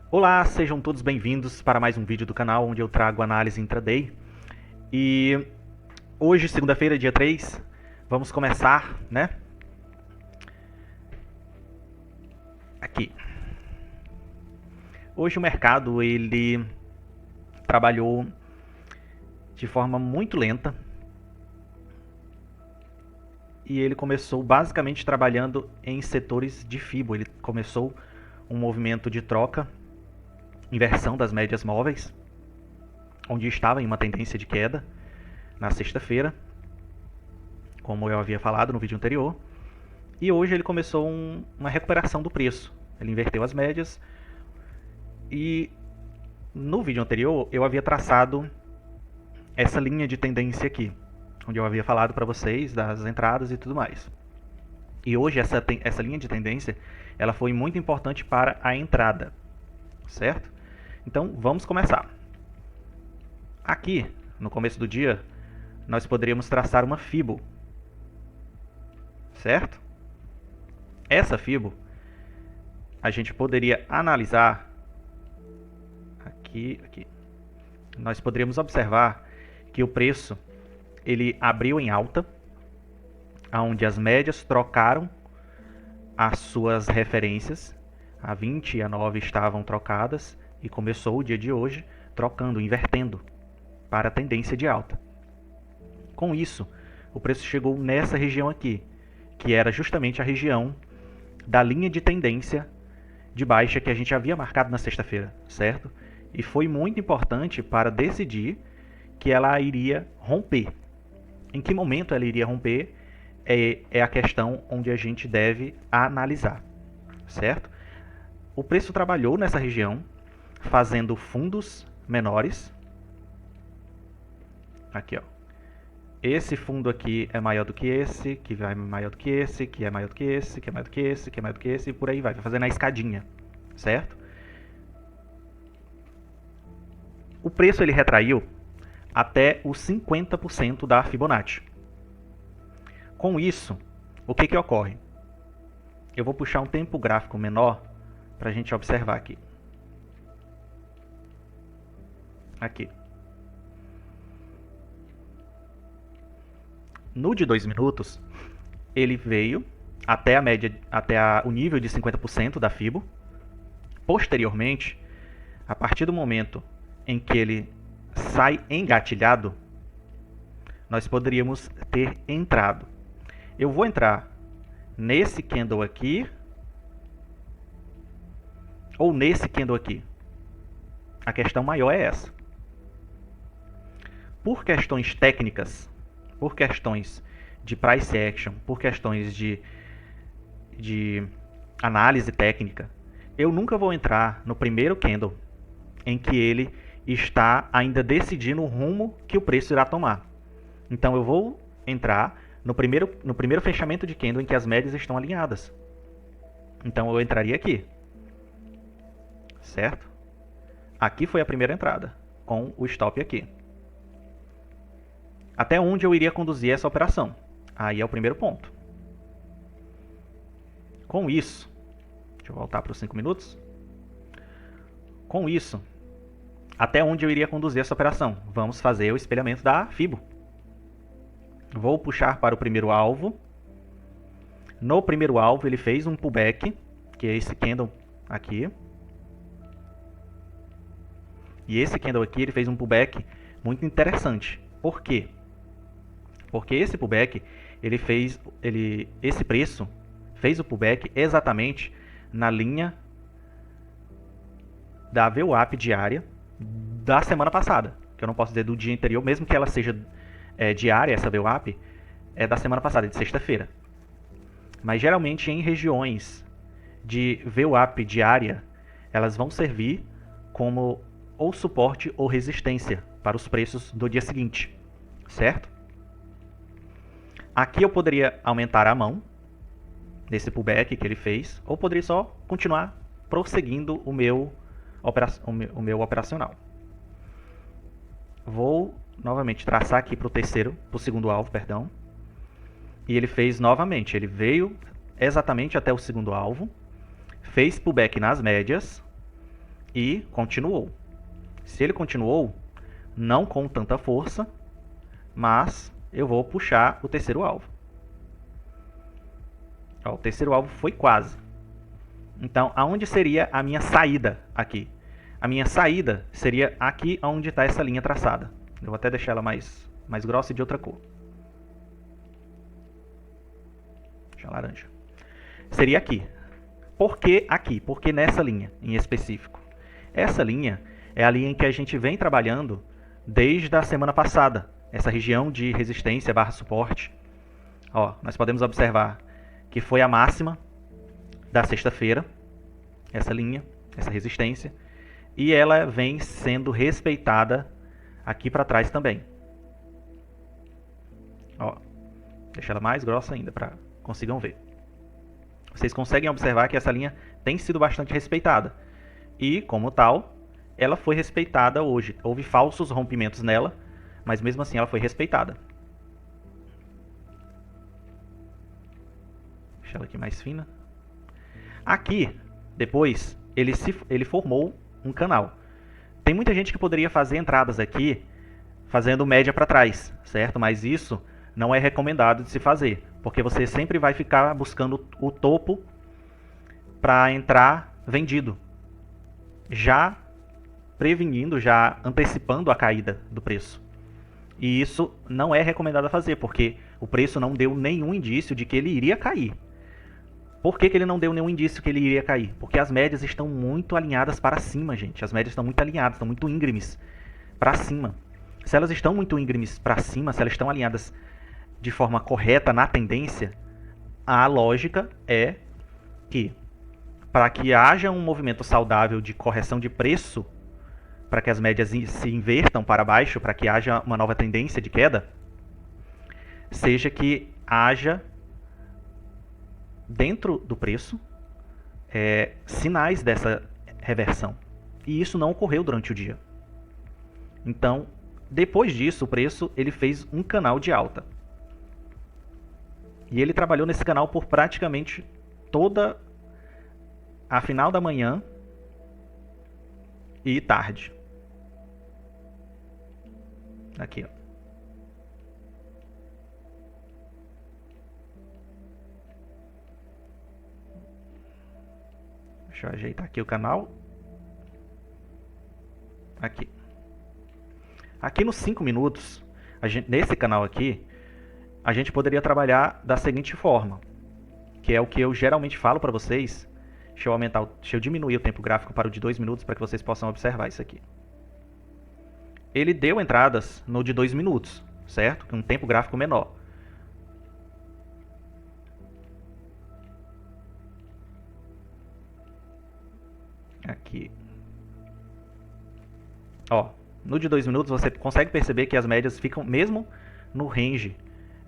Olá, sejam todos bem-vindos para mais um vídeo do canal onde eu trago análise intraday. E hoje, segunda-feira, dia 3, vamos começar, né? Aqui. Hoje o mercado ele trabalhou de forma muito lenta e ele começou basicamente trabalhando em setores de FIBO. Ele começou um movimento de troca, inversão das médias móveis, onde estava em uma tendência de queda na sexta-feira, como eu havia falado no vídeo anterior. E hoje ele começou uma recuperação do preço. Ele inverteu as médias. E no vídeo anterior eu havia traçado essa linha de tendência aqui, onde eu havia falado para vocês das entradas e tudo mais. E hoje essa linha de tendência ela foi muito importante para a entrada, certo? Então vamos começar. Aqui, no começo do dia, nós poderíamos traçar uma FIBO, certo? Essa FIBO a gente poderia analisar aqui. Nós poderíamos observar que o preço ele abriu em alta, onde as médias trocaram as suas referências, a 20 e a 9 estavam trocadas e começou o dia de hoje trocando, invertendo para a tendência de alta. Com isso, o preço chegou nessa região aqui, que era justamente a região da linha de tendência de baixa que a gente havia marcado na sexta-feira, certo? E foi muito importante para decidir que ela iria romper. Em que momento ela iria romper é a questão onde a gente deve analisar, certo? O preço trabalhou nessa região, fazendo fundos menores. Aqui, ó. Esse fundo aqui é maior do que esse, que vai maior do que esse, que é maior do que esse, que é maior do que esse, que é maior do que esse, e por aí vai fazendo a escadinha, certo? O preço ele retraiu até os 50% da Fibonacci. Com isso, o que ocorre? Eu vou puxar um tempo gráfico menor para a gente observar aqui. Aqui. No de 2 minutos, ele veio até a média, o nível de 50% da Fibo. Posteriormente, a partir do momento em que ele sai engatilhado, nós poderíamos ter entrado. Eu vou entrar nesse candle aqui ou nesse candle aqui. A questão maior é essa. Por questões técnicas, por questões de price action, por questões de análise técnica, eu nunca vou entrar no primeiro candle em que ele está ainda decidindo o rumo que o preço irá tomar. Então eu vou entrar no primeiro fechamento de candle em que as médias estão alinhadas. Então eu entraria aqui, certo? Aqui foi a primeira entrada, com o stop aqui. Até onde eu iria conduzir essa operação? Aí é o primeiro ponto. Com isso, deixa eu voltar para os 5 minutos. Com isso, até onde eu iria conduzir essa operação? Vamos fazer o espelhamento da Fibo. Vou puxar para o primeiro alvo. No primeiro alvo ele fez um pullback, que é esse candle aqui. E esse candle aqui ele fez um pullback muito interessante. Por quê? Porque esse pullback, esse preço fez o pullback exatamente na linha da VWAP diária da semana passada. Que eu não posso dizer do dia anterior, mesmo que ela seja diária, essa VWAP, é da semana passada, de sexta-feira. Mas geralmente em regiões de VWAP diária, elas vão servir como ou suporte ou resistência para os preços do dia seguinte, certo? Aqui eu poderia aumentar a mão nesse pullback que ele fez, ou poderia só continuar prosseguindo o meu operacional. Vou novamente traçar aqui para o segundo alvo, perdão. E ele fez novamente, ele veio exatamente até o segundo alvo, fez pullback nas médias e continuou. Se ele continuou, não com tanta força, mas eu vou puxar o terceiro alvo. Ó, o terceiro alvo foi quase. Então, aonde seria a minha saída aqui? A minha saída seria aqui onde está essa linha traçada. Eu vou até deixar ela mais grossa e de outra cor. Deixa laranja. Seria aqui. Por que aqui? Por que nessa linha em específico? Essa linha é a linha em que a gente vem trabalhando desde a semana passada. Essa região de resistência / suporte. Ó, nós podemos observar que foi a máxima da sexta-feira, essa linha, essa resistência, e ela vem sendo respeitada aqui para trás também. Ó, deixa ela mais grossa ainda para consigam ver. Vocês conseguem observar que essa linha tem sido bastante respeitada. E, como tal, ela foi respeitada hoje. Houve falsos rompimentos nela, mas mesmo assim ela foi respeitada. Deixa ela aqui mais fina. Aqui, depois, ele formou um canal. Tem muita gente que poderia fazer entradas aqui fazendo média para trás, certo? Mas isso não é recomendado de se fazer, porque você sempre vai ficar buscando o topo para entrar vendido, já prevenindo, já antecipando a caída do preço. E isso não é recomendado a fazer, porque o preço não deu nenhum indício de que ele iria cair. Por que ele não deu nenhum indício que ele iria cair? Porque as médias estão muito alinhadas para cima, gente. As médias estão muito alinhadas, estão muito íngremes para cima. Se elas estão muito íngremes para cima, se elas estão alinhadas de forma correta na tendência, a lógica é que, para que haja um movimento saudável de correção de preço, para que as médias se invertam para baixo, para que haja uma nova tendência de queda, seja que haja dentro do preço sinais dessa reversão. E isso não ocorreu durante o dia. Então, depois disso, o preço ele fez um canal de alta. E ele trabalhou nesse canal por praticamente toda a final da manhã e tarde. Aqui, ó. Deixa eu ajeitar aqui o canal. Aqui. Aqui nos 5 minutos, nesse canal aqui, a gente poderia trabalhar da seguinte forma, que é o que eu geralmente falo para vocês. Deixa eu diminuir o tempo gráfico para o de 2 minutos para que vocês possam observar isso aqui. Ele deu entradas no de 2 minutos, certo? Com um tempo gráfico menor. Aqui. Ó, no de 2 minutos você consegue perceber que as médias ficam, mesmo no range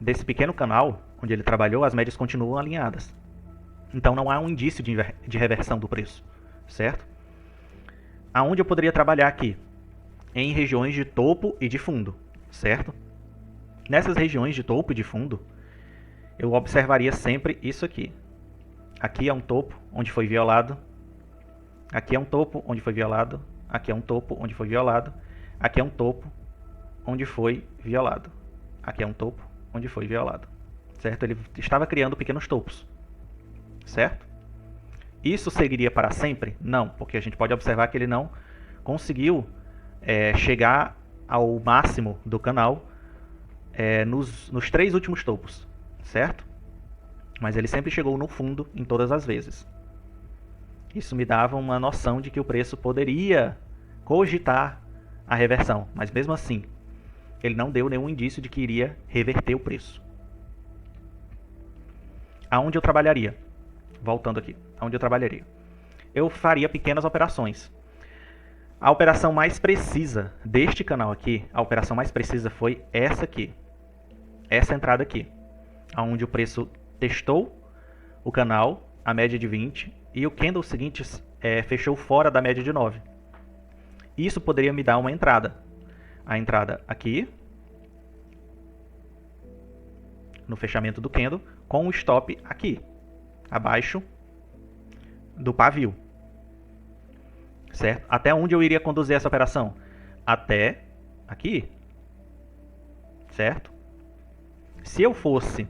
desse pequeno canal onde ele trabalhou, as médias continuam alinhadas. Então não há um indício de reversão do preço, certo? Aonde eu poderia trabalhar aqui? Em regiões de topo e de fundo, certo? Nessas regiões de topo e de fundo, eu observaria sempre isso aqui. Aqui é um topo onde foi violado. Aqui é um topo onde foi violado. Aqui é um topo onde foi violado. Aqui é um topo onde foi violado. Aqui é um topo onde foi violado. Certo? Ele estava criando pequenos topos. Certo? Isso seguiria para sempre? Não, porque a gente pode observar que ele não conseguiu chegar ao máximo do canal nos 3 últimos topos. Certo? Mas ele sempre chegou no fundo em todas as vezes. Isso me dava uma noção de que o preço poderia cogitar a reversão, mas mesmo assim, ele não deu nenhum indício de que iria reverter o preço. Aonde eu trabalharia? Voltando aqui, aonde eu trabalharia? Eu faria pequenas operações. A operação mais precisa deste canal aqui, a operação mais precisa foi essa aqui. Essa entrada aqui, onde o preço testou o canal, a média de 20, e o candle seguinte fechou fora da média de 9. Isso poderia me dar uma entrada. A entrada aqui, no fechamento do candle, com o stop aqui, abaixo do pavio. certo? Até onde eu iria conduzir essa operação? Até aqui, certo? Se eu fosse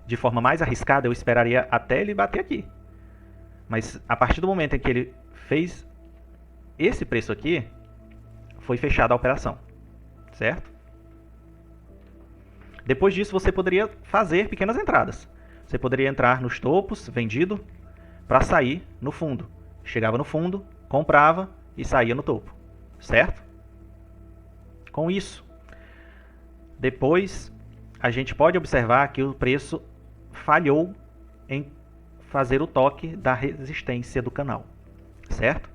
de forma mais arriscada, eu esperaria até ele bater aqui. Mas a partir do momento em que ele fez esse preço aqui, foi fechada a operação, certo? Depois disso, você poderia fazer pequenas entradas. Você poderia entrar nos topos, vendido, para sair no fundo. Chegava no fundo, comprava e saía no topo, certo? Com isso, depois a gente pode observar que o preço falhou em fazer o toque da resistência do canal, certo?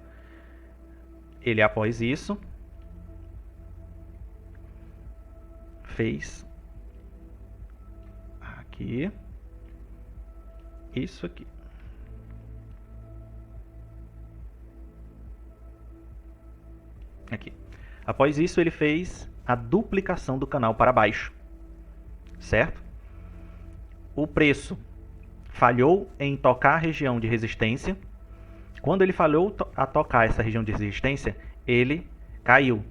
Ele, após isso, fez aqui isso aqui. Aqui. Após isso, ele fez a duplicação do canal para baixo, certo? O preço falhou em tocar a região de resistência. Quando ele falhou a tocar essa região de resistência, ele caiu.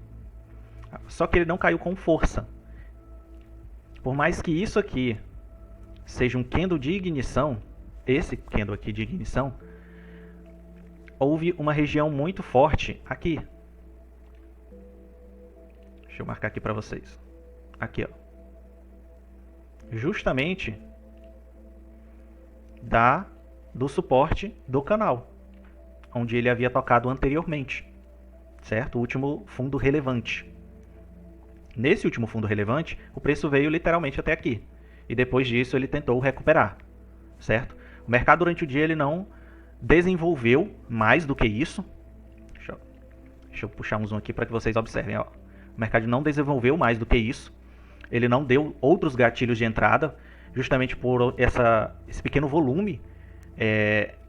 Só que ele não caiu com força. Por mais que isso aqui seja um candle de ignição, esse candle aqui de ignição, houve uma região muito forte aqui. Deixa eu marcar aqui para vocês. Aqui, ó. Justamente do suporte do canal, onde ele havia tocado anteriormente, certo? O último fundo relevante. Nesse último fundo relevante, o preço veio literalmente até aqui. E depois disso ele tentou recuperar, certo? O mercado durante o dia ele não desenvolveu mais do que isso. Deixa eu puxar um zoom aqui para que vocês observem, ó. O mercado não desenvolveu mais do que isso. Ele não deu outros gatilhos de entrada, justamente por esse pequeno volume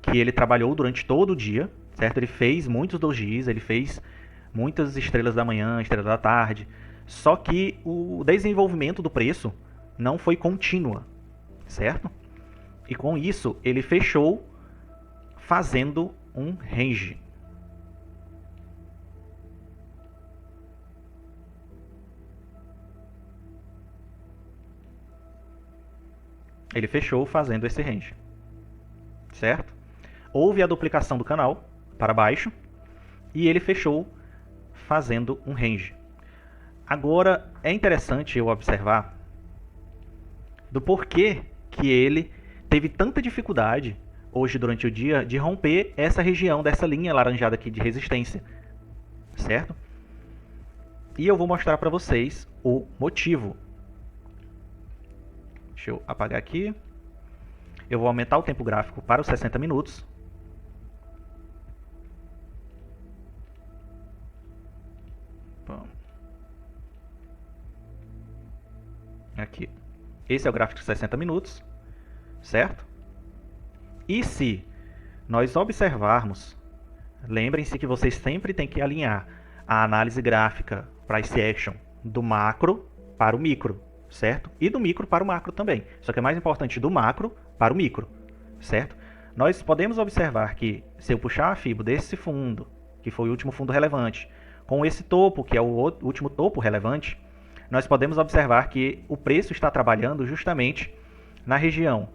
que ele trabalhou durante todo o dia, certo? Ele fez muitos dojis, ele fez muitas estrelas da manhã, estrelas da tarde, só que o desenvolvimento do preço não foi contínua, certo? E com isso ele fechou fazendo um range. Ele fechou fazendo esse range, certo? Houve a duplicação do canal para baixo e ele fechou fazendo um range. Agora é interessante eu observar do porquê que ele teve tanta dificuldade hoje durante o dia de romper essa região dessa linha alaranjada aqui de resistência, certo? E eu vou mostrar para vocês o motivo. Deixa eu apagar aqui. Eu vou aumentar o tempo gráfico para os 60 minutos. Bom. Aqui. Esse é o gráfico de 60 minutos, certo? E se nós observarmos, lembrem-se que vocês sempre têm que alinhar a análise gráfica Price Action do macro para o micro, certo? E do micro para o macro também. Só que é mais importante do macro para o micro, certo? Nós podemos observar que se eu puxar a FIBO desse fundo, que foi o último fundo relevante, com esse topo, que é o último topo relevante, nós podemos observar que o preço está trabalhando justamente na região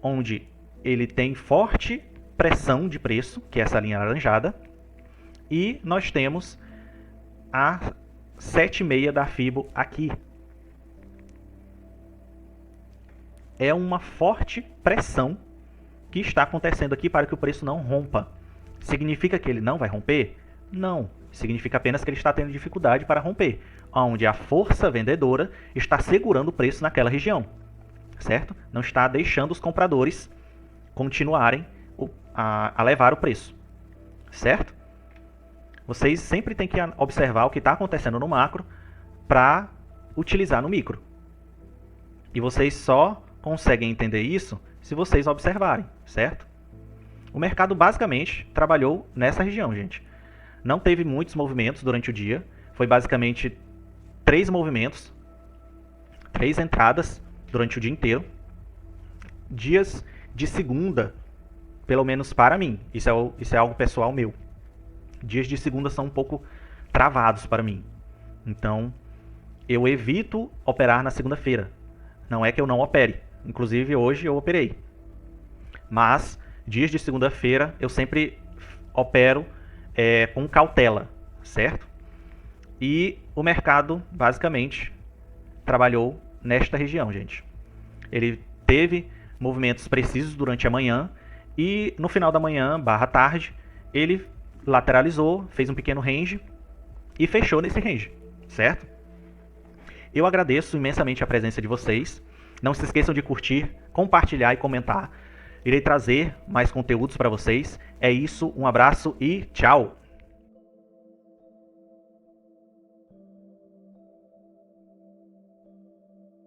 onde ele tem forte pressão de preço, que é essa linha alaranjada, e nós temos a 7,6 da FIBO aqui. É uma forte pressão que está acontecendo aqui para que o preço não rompa. Significa que ele não vai romper? Não. Significa apenas que ele está tendo dificuldade para romper, onde a força vendedora está segurando o preço naquela região, certo? Não está deixando os compradores continuarem a levar o preço, certo? Vocês sempre têm que observar o que está acontecendo no macro para utilizar no micro. E vocês só conseguem entender isso se vocês observarem, certo? O mercado basicamente trabalhou nessa região, gente. Não teve muitos movimentos durante o dia. Foi basicamente 3 movimentos, 3 entradas durante o dia inteiro. Dias de segunda pelo menos para mim, isso é algo pessoal meu. Dias de segunda são um pouco travados para mim. Então, eu evito operar na segunda-feira. Não é que eu não opere. Inclusive, hoje eu operei. Mas, dias de segunda-feira, eu sempre opero com cautela, certo? E o mercado, basicamente, trabalhou nesta região, gente. Ele teve movimentos precisos durante a manhã e no final da manhã, barra tarde, ele lateralizou, fez um pequeno range e fechou nesse range, certo? Eu agradeço imensamente a presença de vocês. Não se esqueçam de curtir, compartilhar e comentar. Irei trazer mais conteúdos para vocês. É isso, um abraço e tchau!